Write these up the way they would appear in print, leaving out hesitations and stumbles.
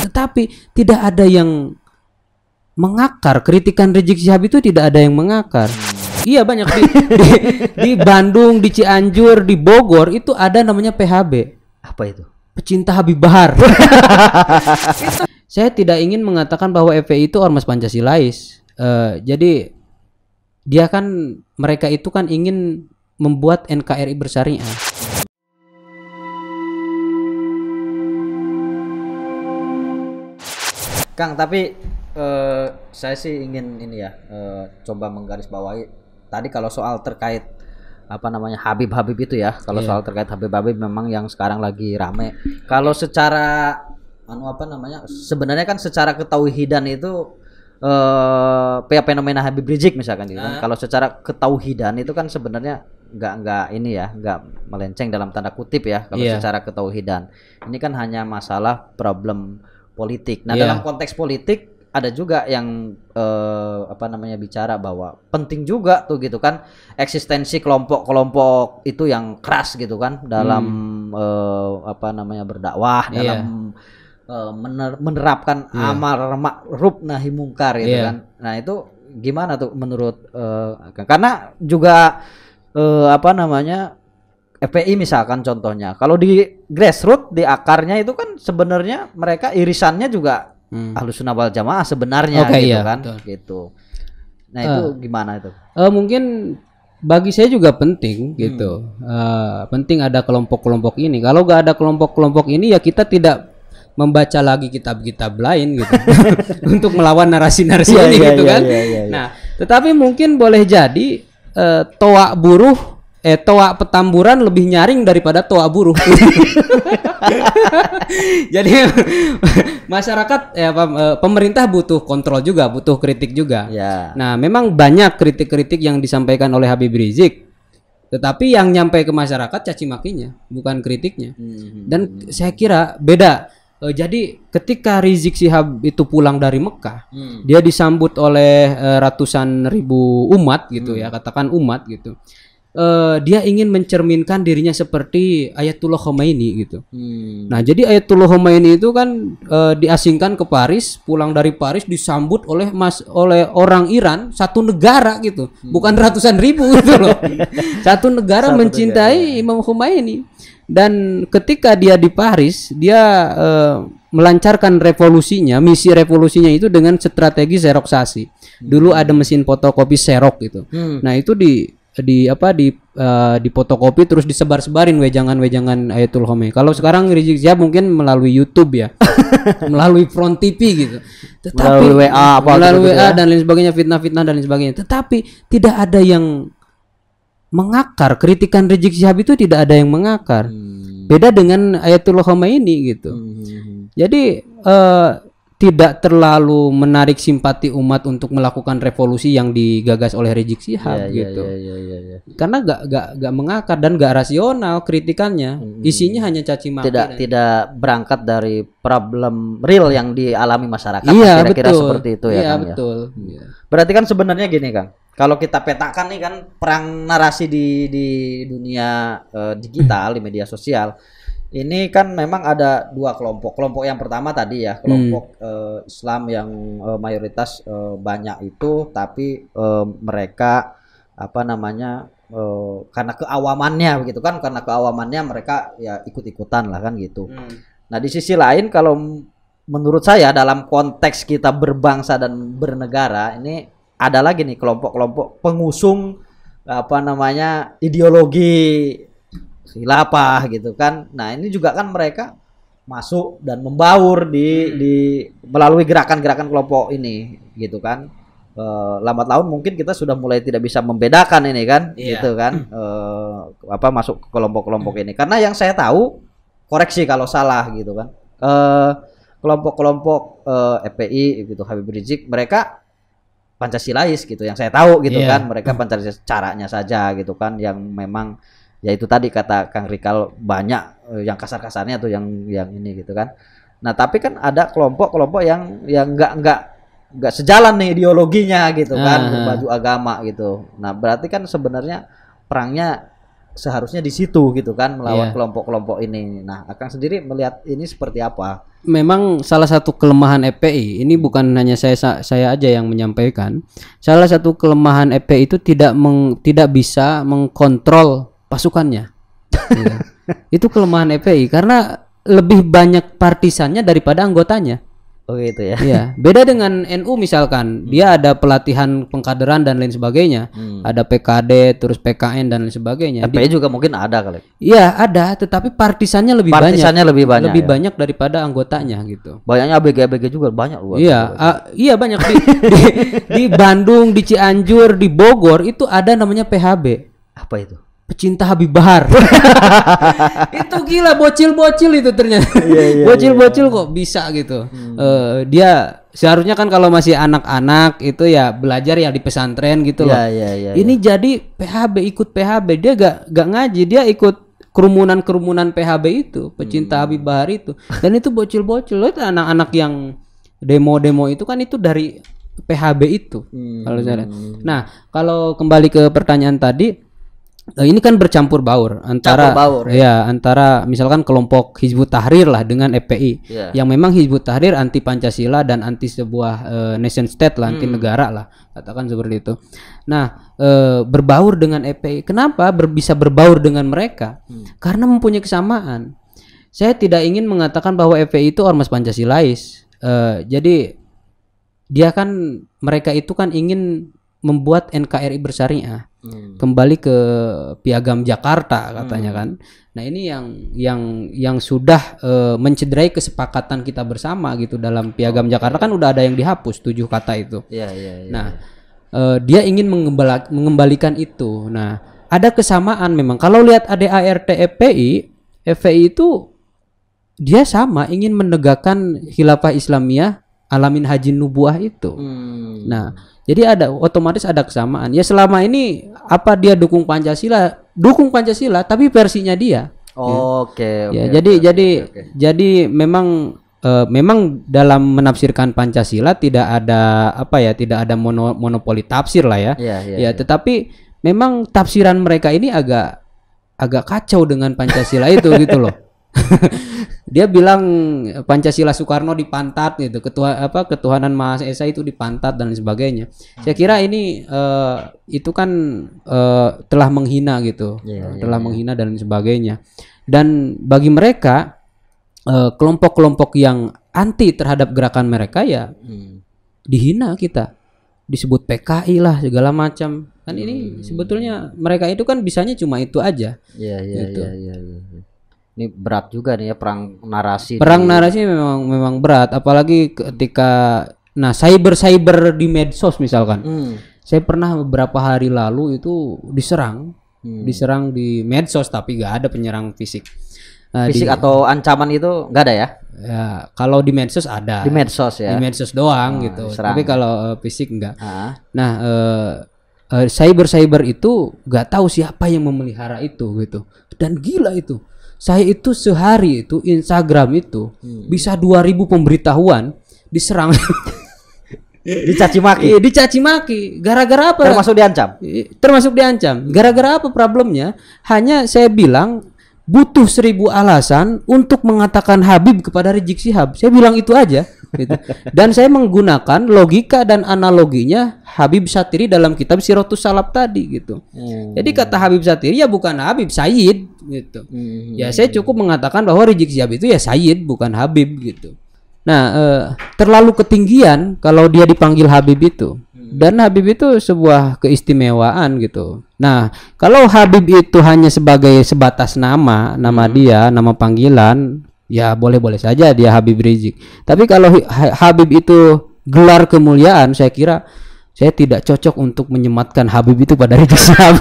tetapi tidak ada yang mengakar. Kritikan Rizik Syihab itu tidak ada yang mengakar. Iya, banyak di Bandung, di Cianjur, di Bogor itu ada namanya PHB. Apa itu? Pecinta Habib Bahar. Saya tidak ingin mengatakan bahwa FPI itu ormas Pancasilais. Jadi mereka itu kan ingin membuat NKRI bersyariah. Kang, tapi saya sih ingin ini ya, coba menggarisbawahi tadi kalau soal terkait Habib itu ya. Kalau soal terkait Habib memang yang sekarang lagi rame. Kalau secara sebenarnya kan secara ketauhidan itu fenomena Habib Rizik misalkan gitu kan. Kalau secara ketauhidan itu kan sebenarnya nggak melenceng dalam tanda kutip ya kalau secara ketauhidan. Ini kan hanya masalah problem politik. Nah, dalam konteks politik ada juga yang bicara bahwa penting juga tuh gitu kan eksistensi kelompok-kelompok itu yang keras gitu kan dalam berdakwah, dalam menerapkan amar ma'ruf nahi mungkar gitu kan. Nah, itu gimana tuh menurut karena juga FPI misalkan contohnya. Kalau di grassroots, di akarnya itu kan sebenarnya mereka irisannya juga Ahlussunnah wal Jamaah sebenarnya kan betul. Gitu. Nah, itu gimana itu? Mungkin bagi saya juga penting gitu. Penting ada kelompok-kelompok ini. Kalau nggak ada kelompok-kelompok ini ya kita tidak membaca lagi kitab-kitab lain gitu untuk melawan narasi-narasi ini gitu kan. Nah, tetapi mungkin boleh jadi toa buruh toa petamburan lebih nyaring daripada toa buruh. Jadi masyarakat pemerintah butuh kontrol juga, butuh kritik juga. Nah, memang banyak kritik-kritik yang disampaikan oleh Habib Rizik. Tetapi yang nyampe ke masyarakat caci makinya, bukan kritiknya. Dan saya kira beda. Jadi ketika Rizik Syihab itu pulang dari Mekah, dia disambut oleh ratusan ribu umat gitu ya, katakan umat gitu. Dia ingin mencerminkan dirinya seperti Ayatullah Khomeini gitu. Nah, jadi Ayatullah Khomeini itu kan diasingkan ke Paris, pulang dari Paris disambut oleh orang Iran, satu negara gitu, bukan ratusan ribu gitu loh. Satu negara mencintai Imam Khomeini. Dan ketika dia di Paris, dia melancarkan revolusinya, misi revolusinya itu dengan strategi xeroxasi. Dulu ada mesin fotokopi xerox gitu. Nah, itu di fotokopi terus disebar-sebarin wejangan-wejangan Ayatullah Khomeini. Kalau sekarang Rizik Syihab mungkin melalui YouTube ya. Melalui Front TV gitu. Tetapi melalui WA dan lain sebagainya, fitnah-fitnah dan lain sebagainya. Tetapi tidak ada yang mengakar. Kritikan Rizik Syihab itu tidak ada yang mengakar. Beda dengan Ayatullah Khomeini gitu. Jadi tidak terlalu menarik simpati umat untuk melakukan revolusi yang digagas oleh Rizik Syihab gitu. Karena gak mengakar dan gak rasional kritikannya. Isinya hanya caci maki. Tidak berangkat dari problem real yang dialami masyarakat. Kira-kira seperti itu ya, Kang. Betul. Berarti kan sebenarnya gini, Kang. Kalau kita petakan nih kan perang narasi di dunia digital, di media sosial. Ini kan memang ada dua kelompok. Kelompok yang pertama tadi ya, kelompok Islam yang mayoritas banyak itu, tapi mereka karena keawamannya begitu kan, karena keawamannya mereka ya ikut-ikutan lah kan gitu. Nah, di sisi lain kalau menurut saya dalam konteks kita berbangsa dan bernegara ini ada lagi nih kelompok-kelompok pengusung ideologi khilafah gitu kan. Nah, ini juga kan mereka masuk dan membaur di melalui gerakan-gerakan kelompok ini gitu kan. Lambat laun mungkin kita sudah mulai tidak bisa membedakan ini kan, gitu kan. Masuk ke kelompok-kelompok ini. Karena yang saya tahu, koreksi kalau salah gitu kan. Kelompok-kelompok FPI gitu, Habib Rizik, mereka Pancasilais gitu yang saya tahu gitu kan. Mereka Pancasilais caranya saja gitu kan, yang memang ya itu tadi kata Kang Rikal banyak yang kasar-kasarnya tuh yang ini gitu kan. Nah, tapi kan ada kelompok-kelompok yang nggak sejalan nih ideologinya gitu kan, berbaju agama gitu. Nah, berarti kan sebenarnya perangnya seharusnya di situ gitu kan, melawan kelompok-kelompok ini. Nah, Akang sendiri melihat ini seperti apa? Memang salah satu kelemahan FPI ini bukan hanya saya aja yang menyampaikan. Salah satu kelemahan FPI itu tidak bisa mengkontrol pasukannya. Ya. Itu kelemahan FPI karena lebih banyak partisannya daripada anggotanya. Oh gitu ya. Iya, beda dengan NU misalkan, dia ada pelatihan pengkaderan dan lain sebagainya. Ada PKD, terus PKN dan lain sebagainya. FPI juga mungkin ada kali. Iya, ada, tetapi partisannya lebih banyak daripada anggotanya gitu. Banyaknya ABG juga banyak luar. Iya, iya banyak di Bandung, di Cianjur, di Bogor itu ada namanya PHB. Apa itu? Pecinta Habib Bahar. Itu gila, bocil-bocil itu ternyata. Bocil-bocil kok bisa gitu. Dia seharusnya kan kalau masih anak-anak itu ya belajar ya di pesantren gitu loh. Ini jadi PHB, ikut PHB, dia gak ngaji, dia ikut kerumunan PHB itu, pecinta Habib Bahar itu. Dan itu bocil-bocil, itu anak-anak yang demo-demo itu kan itu dari PHB itu. Kalau saya. Nah, kalau kembali ke pertanyaan tadi, ini kan bercampur baur antara antara misalkan kelompok Hizbut Tahrir lah dengan FPI yang memang Hizbut Tahrir anti Pancasila dan anti sebuah nation state lah, anti negara lah, katakan seperti itu. Nah, berbaur dengan FPI. Kenapa bisa berbaur dengan mereka? Karena mempunyai kesamaan. Saya tidak ingin mengatakan bahwa FPI itu ormas Pancasilais. Jadi dia kan, mereka itu kan ingin membuat NKRI bersyariah. Kembali ke Piagam Jakarta katanya kan. Nah, ini yang sudah mencederai kesepakatan kita bersama gitu. Dalam Piagam Jakarta kan udah ada yang dihapus 7 kata itu. Nah, dia ingin mengembalikan itu. Nah, ada kesamaan memang. Kalau lihat ADART FPI itu dia sama ingin menegakkan khilafah Islamiyah alamin haji nubuah itu. Nah, jadi otomatis ada kesamaan. Ya selama ini apa dia dukung Pancasila tapi versinya dia. Oke. Jadi memang dalam menafsirkan Pancasila tidak ada tidak ada monopoli tafsir lah ya. Tetapi memang tafsiran mereka ini agak kacau dengan Pancasila itu gitu loh. Dia bilang Pancasila Soekarno dipantat gitu, ketuhanan Maha Esa itu dipantat dan sebagainya. Saya kira ini itu kan telah menghina gitu, menghina dan sebagainya. Dan bagi mereka kelompok-kelompok yang anti terhadap gerakan mereka ya dihina kita, disebut PKI lah segala macam. Kan ini sebetulnya mereka itu kan bisanya cuma itu aja. Gitu. Ini berat juga nih ya, perang narasi. Narasi memang berat, apalagi ketika cyber di medsos misalkan. Saya pernah beberapa hari lalu itu diserang di medsos tapi nggak ada penyerang fisik. Fisik atau ancaman itu nggak ada ya? Ya, kalau di medsos ada. Di medsos ya. Di medsos doang gitu. Diserang. Tapi kalau fisik enggak. Nah, cyber itu nggak tahu siapa yang memelihara itu gitu. Dan gila itu. Saya itu sehari itu Instagram itu bisa 2000 pemberitahuan diserang. Dicaci maki. Gara-gara apa? Termasuk diancam. Gara-gara apa problemnya? Hanya saya bilang butuh 1000 alasan untuk mengatakan Habib kepada Rizik Syihab. Saya bilang itu aja gitu. Dan saya menggunakan logika dan analoginya Habib Syatiri dalam kitab Siratus Salaf tadi gitu. Jadi kata Habib Syatiri ya bukan Habib, Sayyid gitu. Ya saya cukup mengatakan bahwa Rizik Syihab itu ya Sayyid bukan Habib gitu. Nah, terlalu ketinggian kalau dia dipanggil Habib itu. Dan Habib itu sebuah keistimewaan gitu. Nah, kalau Habib itu hanya sebatas nama dia, nama panggilan, ya boleh-boleh saja dia Habib Rizik. Tapi kalau Habib itu gelar kemuliaan, saya kira saya tidak cocok untuk menyematkan Habib itu pada Rizik Syihab.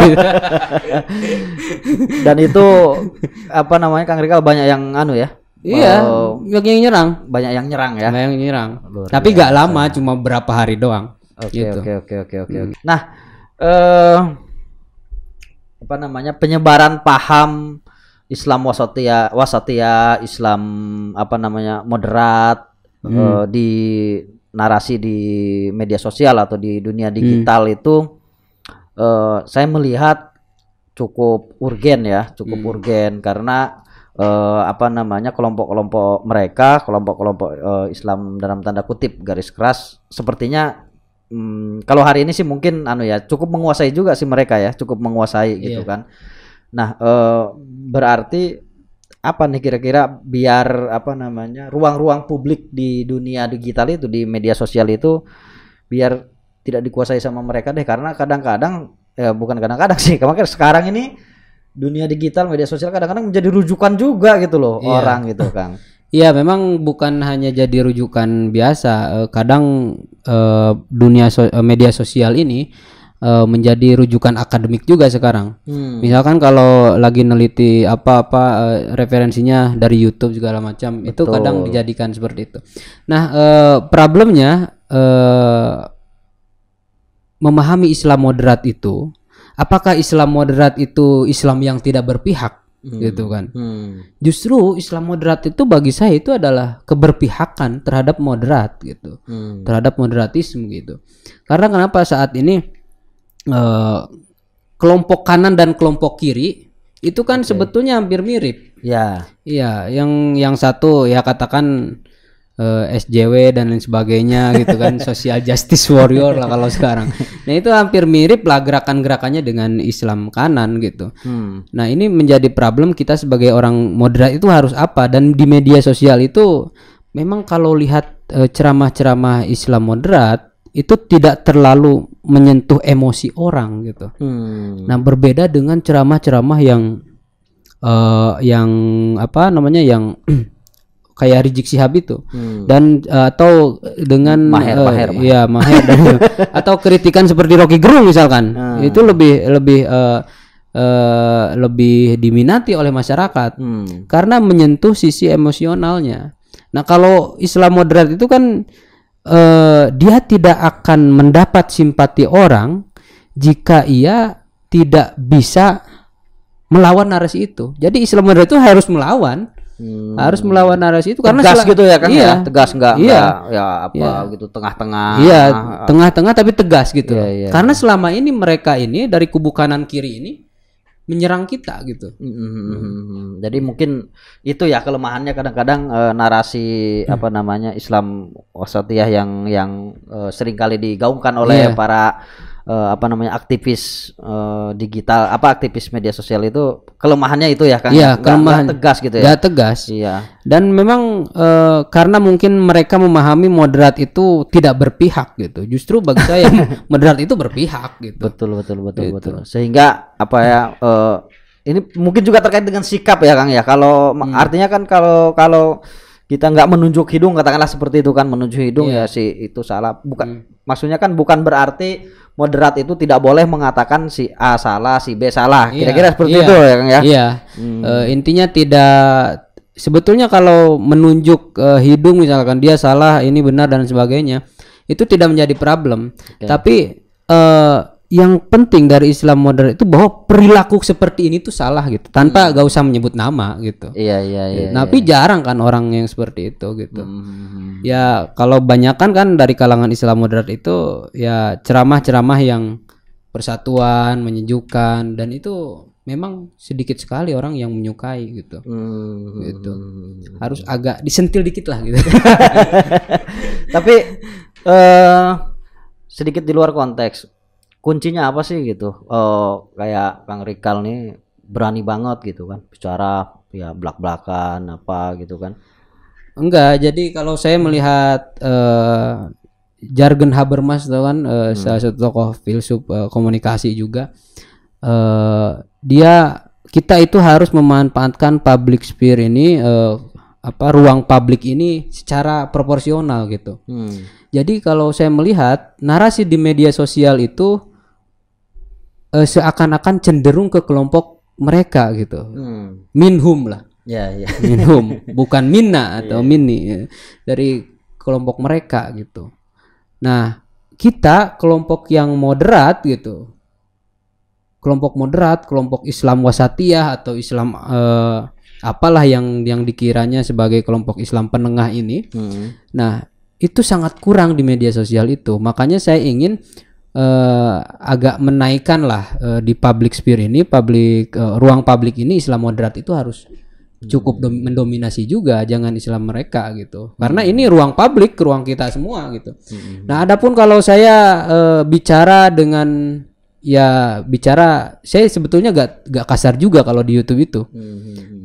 Dan itu Kang Rikal banyak yang ya. Iya, banyak yang nyerang. Banyak yang nyerang. Tapi gak lama, cuma berapa hari doang. Oke. Nah, penyebaran paham Islam wasatiyah, Islam moderat di narasi di media sosial atau di dunia digital itu saya melihat cukup urgen ya, cukup urgen karena apa namanya kelompok-kelompok mereka, kelompok-kelompok Islam dalam tanda kutip garis keras sepertinya kalau hari ini sih mungkin ya cukup menguasai juga sih mereka ya, cukup menguasai gitu kan. Nah, berarti apa nih kira-kira biar apa namanya ruang-ruang publik di dunia digital itu, di media sosial itu biar tidak dikuasai sama mereka deh, karena kadang-kadang bukan kadang-kadang sih, karena sekarang ini dunia digital, media sosial kadang-kadang menjadi rujukan juga gitu loh orang gitu kan. Iya, memang bukan hanya jadi rujukan biasa. Kadang dunia media sosial ini menjadi rujukan akademik juga sekarang. Misalkan kalau lagi neliti apa-apa referensinya dari YouTube segala macam, itu kadang dijadikan seperti itu. Nah, problemnya memahami Islam moderat itu, apakah Islam moderat itu Islam yang tidak berpihak gitu kan? Justru Islam moderat itu bagi saya itu adalah keberpihakan terhadap moderat gitu, terhadap moderatisme gitu. Karena kenapa saat ini kelompok kanan dan kelompok kiri itu kan sebetulnya hampir mirip. Iya, yang satu ya katakan SJW dan lain sebagainya gitu kan, social justice warrior lah kalau sekarang. Nah itu hampir mirip lah gerakan-gerakannya dengan Islam kanan gitu. Nah ini menjadi problem kita sebagai orang moderat itu harus apa, dan di media sosial itu memang kalau lihat ceramah-ceramah Islam moderat itu tidak terlalu menyentuh emosi orang gitu. Nah berbeda dengan ceramah-ceramah yang apa namanya yang kayak Rizik Syihab itu dan atau dengan Maher. dan atau kritikan seperti Rocky Gerung misalkan itu lebih diminati oleh masyarakat karena menyentuh sisi emosionalnya. Nah kalau Islam moderat itu kan dia tidak akan mendapat simpati orang jika ia tidak bisa melawan narasi itu. Jadi Islam moderat itu harus melawan narasi itu karena tegas gitu ya kan, tegas enggak ya apa gitu tengah-tengah. Iya, tengah-tengah tapi tegas gitu. Karena selama ini mereka ini dari kubu kanan kiri ini menyerang kita gitu. Jadi mungkin itu ya kelemahannya kadang-kadang narasi apa namanya Islam wasatiyah yang seringkali digaungkan oleh para apa namanya aktivis digital, aktivis media sosial itu kelemahannya itu ya kan, kelemahan tegas gitu ya. Gak tegas. Iya. Dan memang karena mungkin mereka memahami moderat itu tidak berpihak gitu. Justru bagi saya moderat itu berpihak gitu. Betul. Sehingga apa ya ini mungkin juga terkait dengan sikap ya Kang ya. Kalau artinya kan kalau kita nggak menunjuk hidung katakanlah seperti itu kan, menunjuk hidung ya si itu salah. Bukan maksudnya kan bukan berarti moderat itu tidak boleh mengatakan si A salah, si B salah. Kira-kira seperti itu ya Kang ya. Intinya tidak, sebetulnya kalau menunjuk hidung misalkan dia salah, ini benar dan sebagainya, itu tidak menjadi problem. Tapi yang penting dari Islam moderat itu bahwa perilaku seperti ini tuh salah gitu, tanpa gak usah menyebut nama gitu. Tapi jarang kan orang yang seperti itu gitu. Ya kalau banyakan kan dari kalangan Islam moderat itu ya ceramah-ceramah yang persatuan, menyejukkan, dan itu memang sedikit sekali orang yang menyukai gitu. Gitu. Harus agak disentil dikit lah gitu. Tapi sedikit di luar konteks. Kuncinya apa sih gitu? Kayak Kang Rikal nih berani banget gitu kan bicara ya belak-belakan apa gitu kan. Enggak, jadi kalau saya melihat Jürgen Habermas itu kan salah satu tokoh filsuf komunikasi juga, kita itu harus memanfaatkan public sphere ini ruang publik ini secara proporsional gitu. Jadi kalau saya melihat narasi di media sosial itu seakan-akan cenderung ke kelompok mereka gitu. Minhum lah. Minhum, bukan minna atau minni, dari kelompok mereka gitu. Nah, kita kelompok yang moderat gitu. Kelompok moderat, kelompok Islam wasatiyah atau Islam apalah yang dikiranya sebagai kelompok Islam penengah ini. Nah, itu sangat kurang di media sosial itu. Makanya saya ingin agak menaikkan lah di public sphere ini, ruang publik ini Islam moderat itu harus cukup mendominasi juga, jangan Islam mereka gitu. Karena ini ruang publik, ruang kita semua gitu. Nah, adapun kalau saya bicara dengan saya sebetulnya gak kasar juga kalau di YouTube itu.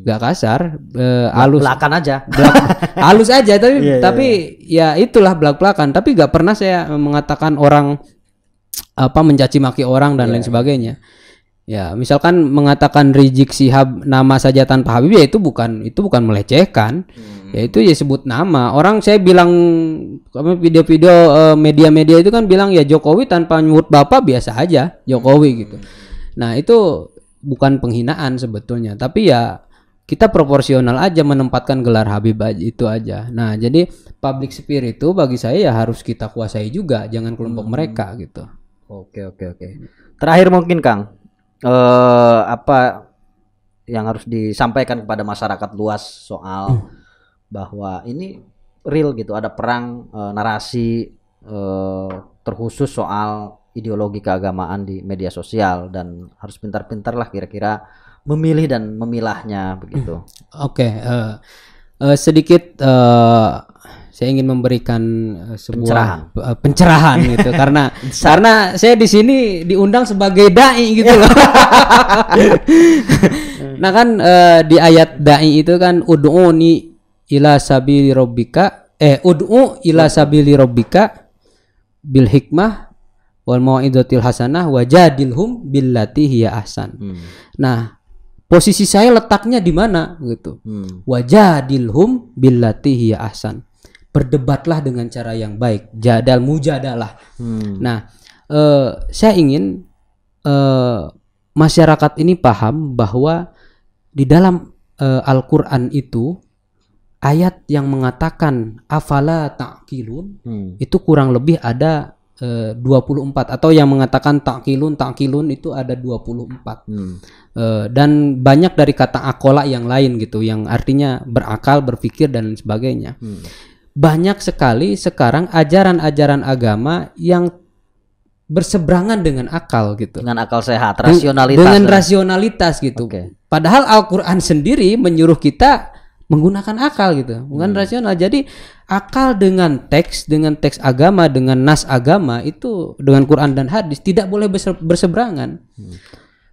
Gak kasar, halus. Belakan aja. Halus aja tapi ya itulah belak-belakan, tapi gak pernah saya mengatakan orang mencaci maki orang dan lain sebagainya. Ya, misalkan mengatakan Rizik Syihab nama saja tanpa Habib, ya itu bukan melecehkan. Ya itu ya sebut nama. Orang saya bilang video-video media-media itu kan bilang ya Jokowi tanpa nyebut Bapak biasa aja Jokowi gitu. Nah, itu bukan penghinaan sebetulnya, tapi ya kita proporsional aja menempatkan gelar Habib itu aja. Nah, jadi public sphere itu bagi saya ya harus kita kuasai juga, jangan kelompok mereka gitu. Oke. Terakhir mungkin Kang, apa yang harus disampaikan kepada masyarakat luas soal bahwa ini real gitu, ada perang narasi terkhusus soal ideologi keagamaan di media sosial, dan harus pintar-pintar lah kira-kira memilih dan memilahnya begitu. Oke, sedikit saya ingin memberikan sebuah pencerahan gitu karena saya di sini diundang sebagai dai gitu loh. Nah kan di ayat dai itu kan ud'u ila sabili rabbika bil hikmah wal mau'izatil hasanah wajadilhum billati hiya ahsan. Nah, posisi saya letaknya di mana gitu. Wajadilhum billati hiya ahsan. Berdebatlah dengan cara yang baik, mujadalah. Nah, saya ingin masyarakat ini paham bahwa di dalam Al-Quran itu ayat yang mengatakan afala ta'qilun itu kurang lebih ada 24, atau yang mengatakan ta'qilun itu ada 24. Dan banyak dari kata akola yang lain gitu, yang artinya berakal, berpikir dan sebagainya. Banyak sekali sekarang ajaran-ajaran agama yang berseberangan dengan akal gitu. Dengan akal sehat, rasionalitas. Dengan rasionalitas gitu. Padahal Al-Quran sendiri menyuruh kita menggunakan akal gitu, bukan rasional. Jadi akal dengan teks agama, dengan nas agama itu, dengan Quran dan hadis tidak boleh berseberangan.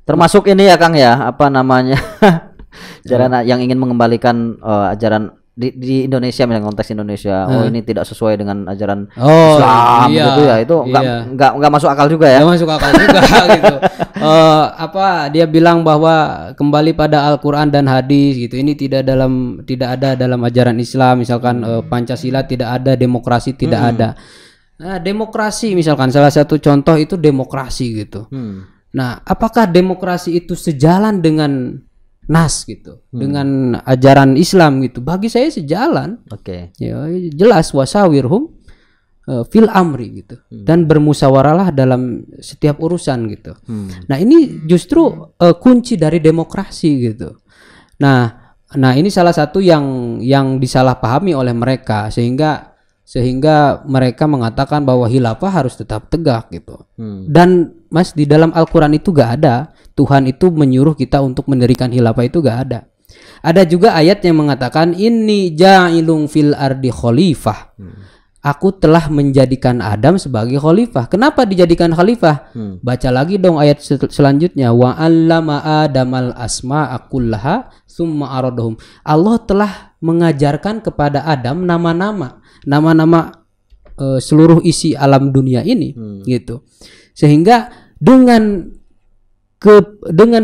Termasuk ini ya Kang ya, apa namanya? Ajaran yang ingin mengembalikan ajaran di Indonesia, misalnya konteks Indonesia, ini tidak sesuai dengan ajaran Islam gitu ya, itu nggak masuk akal juga ya. Nggak masuk akal juga gitu. Dia bilang bahwa kembali pada Al-Quran dan hadis gitu. Ini tidak ada dalam ajaran Islam. Misalkan Pancasila tidak ada, demokrasi tidak ada. Nah, demokrasi misalkan salah satu contoh itu demokrasi gitu. Nah, apakah demokrasi itu sejalan dengan nas gitu, dengan ajaran Islam gitu? Bagi saya sejalan. Ya, jelas wasawirhum fil amri gitu, dan bermusyawarahlah dalam setiap urusan gitu. Nah, ini justru kunci dari demokrasi gitu. Nah ini salah satu yang disalahpahami oleh mereka, sehingga mereka mengatakan bahwa khilafah harus tetap tegak gitu. Dan Mas, di dalam Al-Quran itu gak ada Tuhan itu menyuruh kita untuk mendirikan khilafah, itu gak ada. Ada juga ayat yang mengatakan inni ja'ilung fil ardi khalifah. Aku telah menjadikan Adam sebagai khalifah. Kenapa dijadikan khalifah? Baca lagi dong ayat selanjutnya, wa 'allama adamal asma'a kullaha tsumma aradahum. Allah telah mengajarkan kepada Adam nama-nama seluruh isi alam dunia ini gitu. Sehingga dengan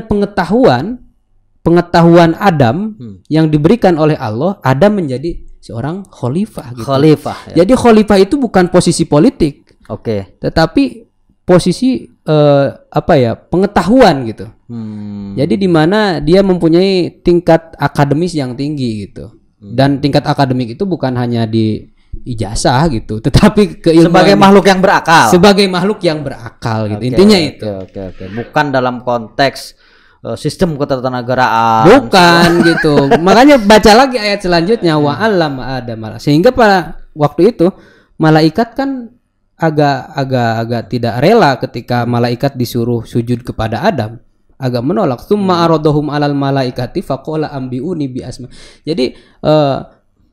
pengetahuan Adam yang diberikan oleh Allah, Adam menjadi seorang khalifah gitu. Ya. Jadi khalifah itu bukan posisi politik. Tetapi posisi pengetahuan gitu. Jadi di mana dia mempunyai tingkat akademis yang tinggi gitu. Dan tingkat akademik itu bukan hanya di ijazah gitu, tetapi keilmuan sebagai makhluk yang berakal gitu. Intinya itu. Bukan dalam konteks sistem ketatanegaraan. Bukan gitu. Makanya baca lagi ayat selanjutnya, wa 'allama adama. Sehingga pada waktu itu malaikat kan agak tidak rela ketika malaikat disuruh sujud kepada Adam, agak menolak. Tsumma aradahum alal malaikati faqala ambiuni bi asma. Jadi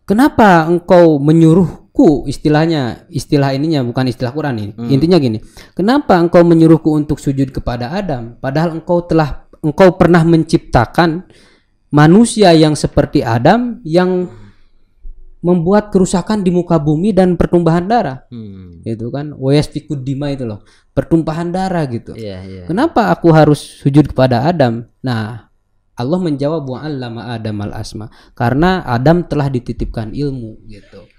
kenapa engkau menyuruhku, istilah ininya bukan istilah Quran ini. Intinya gini, kenapa engkau menyuruhku untuk sujud kepada Adam padahal engkau pernah menciptakan manusia yang seperti Adam yang membuat kerusakan di muka bumi dan pertumpahan darah. Itu kan wayasfikud dima itu loh, pertumpahan darah gitu. Kenapa aku harus sujud kepada Adam? Nah, Allah menjawab wa 'allama Adamal asma, karena Adam telah dititipkan ilmu gitu.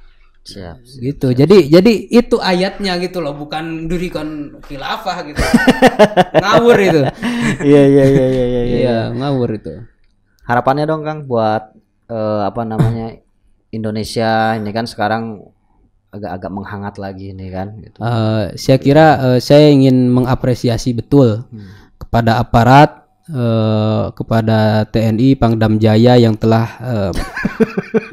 Gitu. Jadi itu ayatnya gitu loh, bukan durikan khilafah gitu. Ngawur itu. Iya, ngawur itu. Harapannya dong Kang buat Indonesia ini kan sekarang agak menghangat lagi ini kan gitu. Saya kira saya ingin mengapresiasi betul kepada aparat, kepada TNI Pangdam Jaya yang telah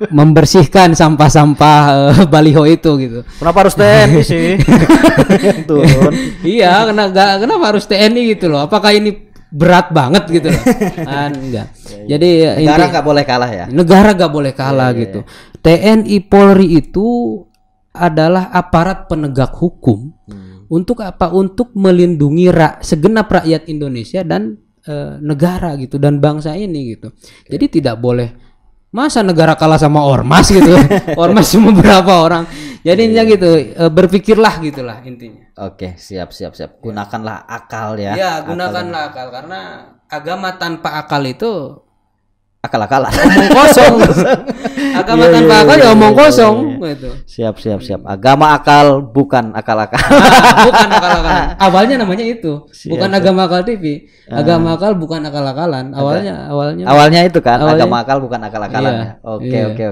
membersihkan sampah-sampah baliho itu gitu. Kenapa harus TNI sih? Turun. Iya, kenapa harus TNI gitu loh? Apakah ini berat banget gitu loh? Enggak. Jadi negara nggak boleh kalah ya. Negara nggak boleh kalah gitu. TNI Polri itu adalah aparat penegak hukum. Untuk apa? Untuk melindungi segenap rakyat Indonesia dan negara gitu dan bangsa ini gitu. Jadi tidak boleh masa negara kalah sama ormas gitu. Ormas cuma berapa orang. Jadi intinya gitu, berpikirlah gitulah intinya. Oke, siap. Gunakanlah akal ya. Iya, gunakanlah akal karena agama tanpa akal itu akal-akalan. Omong kosong. Agama tanpa akal ya omong kosong gitu. Siap. Agama akal bukan akal-akal. Bukan akal-akalan. Awalnya namanya itu. Bukan agama akal TV. Agama akal bukan akal-akalan. Awalnya itu kan. Agama akal bukan akal-akalan. Oke.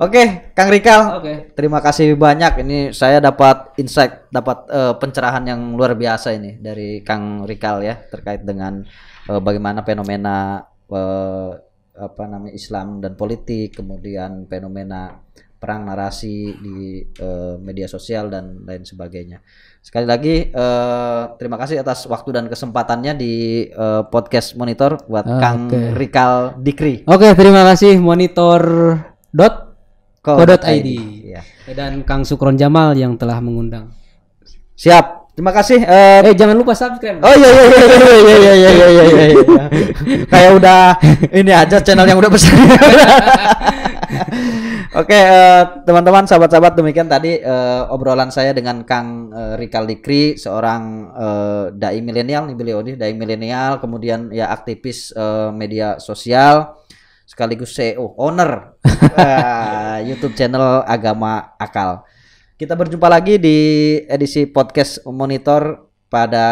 Oke, Kang Rikal. Terima kasih banyak. Ini saya dapat insight, dapat pencerahan yang luar biasa ini dari Kang Rikal ya terkait dengan bagaimana fenomena Islam dan politik, kemudian fenomena perang narasi di media sosial dan lain sebagainya. Sekali lagi terima kasih atas waktu dan kesempatannya di podcast Monitor buat Kang Rikal Dikri. Oke, terima kasih monitor.co.id dan Kang Sukron Jamal yang telah mengundang. Siap. Terima kasih. Jangan lupa subscribe. Oh iya. Kayak udah ini aja channel yang udah besar. Oke, teman-teman, sahabat-sahabat, demikian tadi obrolan saya dengan Kang Rikal Dikri, seorang dai milenial nih beliau nih, dai milenial, kemudian ya aktivis media sosial, sekaligus CEO, owner YouTube channel Agama Akal. Kita berjumpa lagi di edisi podcast Monitor pada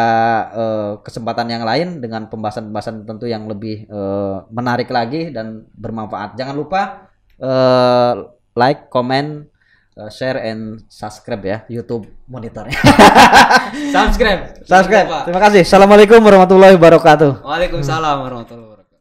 kesempatan yang lain dengan pembahasan-pembahasan tentu yang lebih menarik lagi dan bermanfaat. Jangan lupa like, comment, share, and subscribe ya YouTube Monitor. Subscribe. Terima kasih. Assalamualaikum warahmatullahi wabarakatuh. Waalaikumsalam warahmatullahi wabarakatuh.